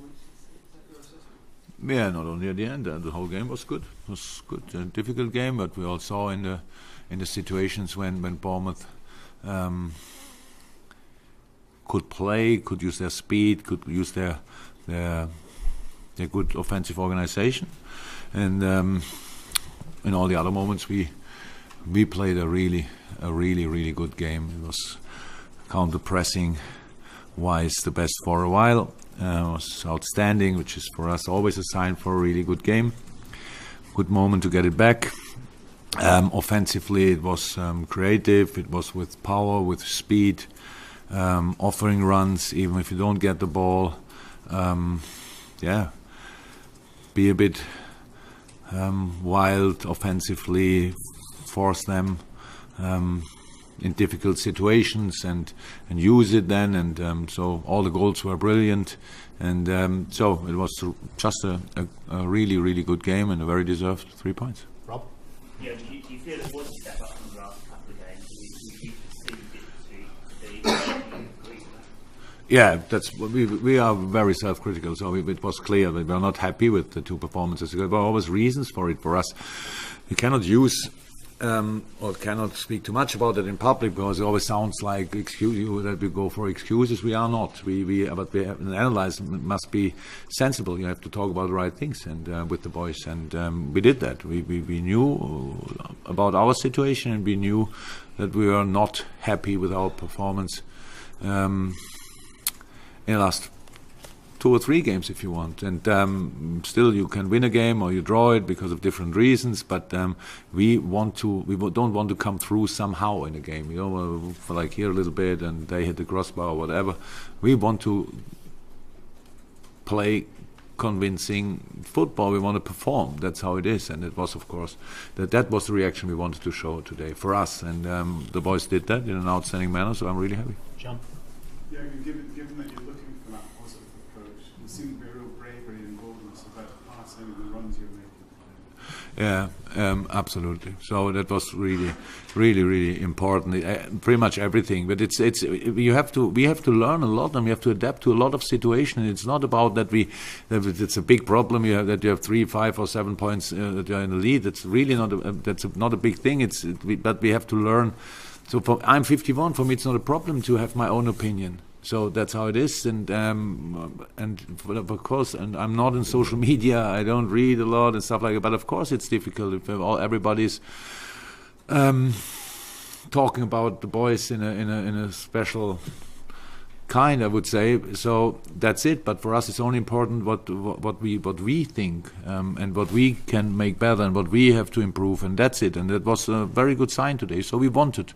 points. Is that your assessment? Yeah, not only at the end. The whole game was good. It was good. A difficult game, but we all saw in the situations when Bournemouth could play, could use their speed, could use their good offensive organisation, and in all the other moments we played a really good game. It was counter pressing wise the best for a while. It was outstanding, which is for us always a sign for a really good game. Good moment to get it back. Offensively, it was creative. It was with power, with speed, offering runs even if you don't get the ball. Be a bit wild offensively, force them in difficult situations and use it then, and so all the goals were brilliant, and so it was just a really good game and a very deserved 3 points. Rob? Yeah, do you feel it was a step up from the last couple of games? We perceived it to be. Yeah, that's we are very self-critical. So it was clear that we are not happy with the two performances. There were always reasons for it for us. We cannot use or cannot speak too much about it in public because it always sounds like that we go for excuses. We are not. But we have to analyze. Must be sensible. You have to talk about the right things and with the boys, and we did that. We knew about our situation, and we knew that we were not happy with our performance in the last 2 or 3 games, if you want, and still you can win a game or you draw it because of different reasons. But we don't want to come through somehow in a game. You know, like here a little bit and they hit the crossbar or whatever. We want to play convincing football. We want to perform. That's how it is, and it was, of course, that was the reaction we wanted to show today for us, and the boys did that in an outstanding manner. So I'm really happy. John? Yeah, given that you're looking for that positive approach, there seems to be a real bravery and boldness about passing and the runs you're making. Yeah, absolutely. So that was really important. Pretty much everything, but it's we have to learn a lot, and we have to adapt to a lot of situations. It's not about that it's a big problem that you have 3, 5, or 7 points that you're in the lead. That's really not a big thing. But we have to learn. So I'm 51. For me, it's not a problem to have my own opinion. So that's how it is, and of course, and I'm not in social media. I don't read a lot and stuff like that. But of course, it's difficult if everybody's talking about the boys in a special kind, I would say. So that's it. But for us, it's only important what we think and what we can make better and what we have to improve, and that's it. And that was a very good sign today. So we wanted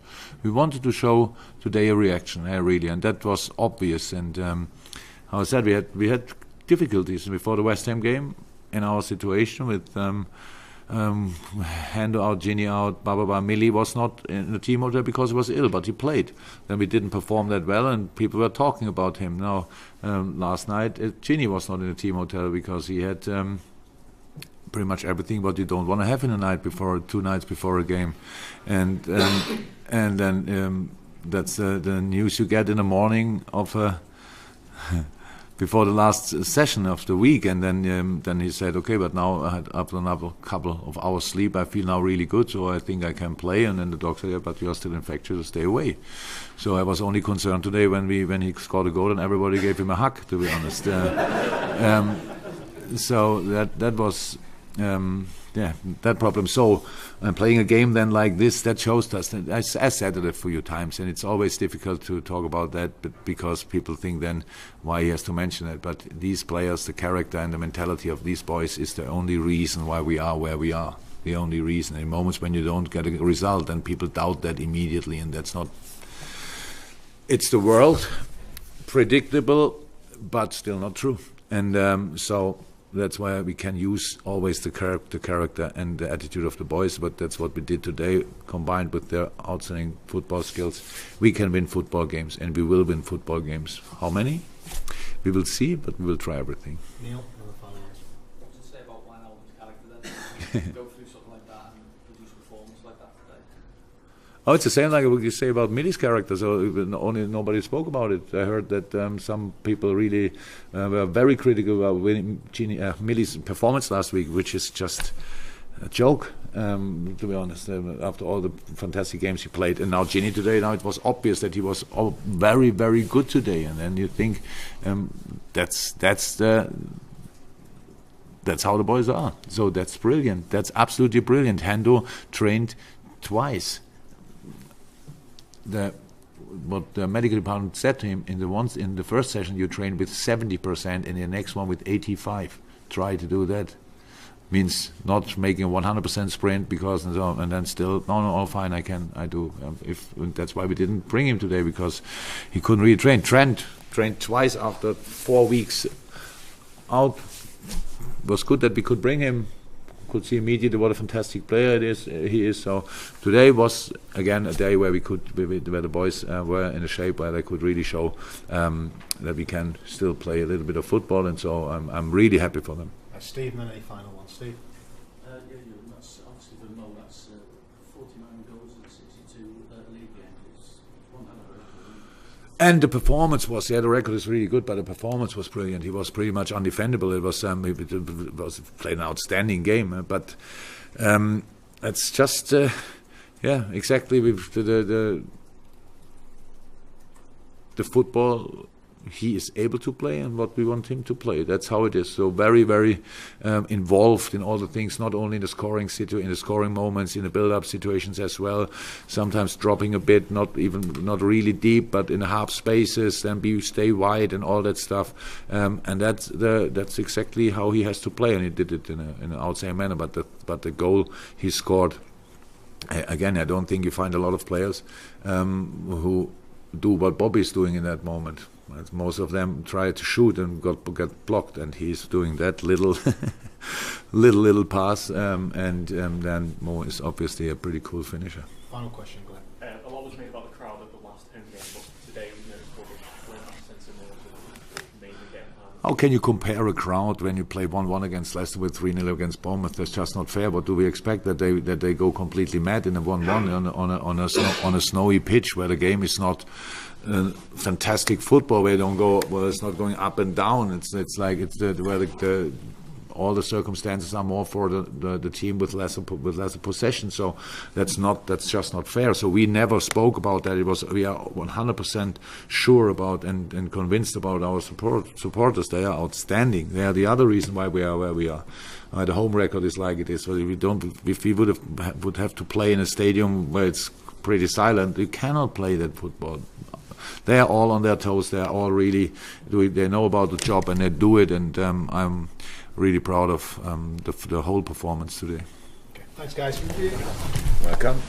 to show today a reaction, really, and that was obvious. And how I said, we had difficulties before the West Ham game in our situation with. Hendo out, Gini out, Millie was not in the team hotel because he was ill, but he played. Then we didn't perform that well, and people were talking about him. Now, last night, Gini was not in the team hotel because he had pretty much everything what you don't want to have in a night before, 2 nights before a game, and then that's the news you get in the morning of before the last session of the week, and then he said, okay, but now after another couple of hours sleep, I feel now really good, so I think I can play. And then the doctor said, yeah, but you are still infectious, so stay away. So I was only concerned today when he scored a goal and everybody gave him a hug, to be honest. So that was that problem. So playing a game then like this, that shows us that I said it a few times, and it's always difficult to talk about that, but because people think then why he has to mention it. But these players, the character and the mentality of these boys is the only reason why we are where we are. The only reason. In moments when you don't get a result, and people doubt that immediately, and that's not. It's the world, predictable, but still not true. And so. That's why we can use always the character and the attitude of the boys, but that's what we did today, combined with their outstanding football skills. We can win football games, and we will win football games. How many? We will see, but we will try everything. Neil? What to say about Wijnaldum's character then? Go through something like that and produce a performance like that today? Oh, it's the same like what you say about Milli's character. So only nobody spoke about it. I heard that some people really were very critical about Milli's performance last week, which is just a joke, to be honest. After all the fantastic games he played, and now Ginny today. Now it was obvious that he was very, very good today, and then you think that's how the boys are. So that's brilliant. That's absolutely brilliant. Hendo trained twice. What the medical department said to him in the first session, you train with 70%, and in the next one with 85%. Try to do that. Means not making a 100% sprint because and then still no, fine, I do. If that's why we didn't bring him today, because he couldn't really train. Trent trained twice after 4 weeks out. It was good that we could bring him. Could see immediately what a fantastic player he is. So today was again a day where where the boys were in a shape where they could really show that we can still play a little bit of football, and so I'm really happy for them. Steve, and then any final one, Steve? That's obviously for Mo. That's 49 goals in 62 league games. It's one hell of a record. And the performance was, the record is really good, but the performance was brilliant. He was pretty much undefendable. It was played an outstanding game, but it's just, exactly with the football he is able to play and what we want him to play. That's how it is. So very, very involved in all the things, not only in the scoring moments, in the build-up situations as well. Sometimes dropping a bit, not really deep, but in the half spaces, then stay wide and all that stuff. And that's exactly how he has to play, and he did it in an outside manner. But the goal he scored, again, I don't think you find a lot of players who do what Bobby's doing in that moment. Most of them try to shoot and get blocked, and he's doing that little pass, and then Mo is obviously a pretty cool finisher. Final question, Glenn. A lot was made about the crowd at the last home game, but today probably that sense of more mainly getting How can you compare a crowd when you play 1-1 against Leicester with 3-0 against Bournemouth? That's just not fair. What do we expect, that they go completely mad in a 1-1 on a snowy pitch where the game is not fantastic football, where it's not going up and down. It's like where all the circumstances are more for the team with lesser possession. So that's just not fair. So we never spoke about that. We are 100% sure about and convinced about our supporters. They are outstanding. They are the other reason why we are where we are. The home record is like it is. So if we would have to play in a stadium where it's pretty silent, you cannot play that football. They are all on their toes. They are all really they know about the job and they do it. And I'm really proud of the whole performance today. Okay. Thanks, guys. Welcome.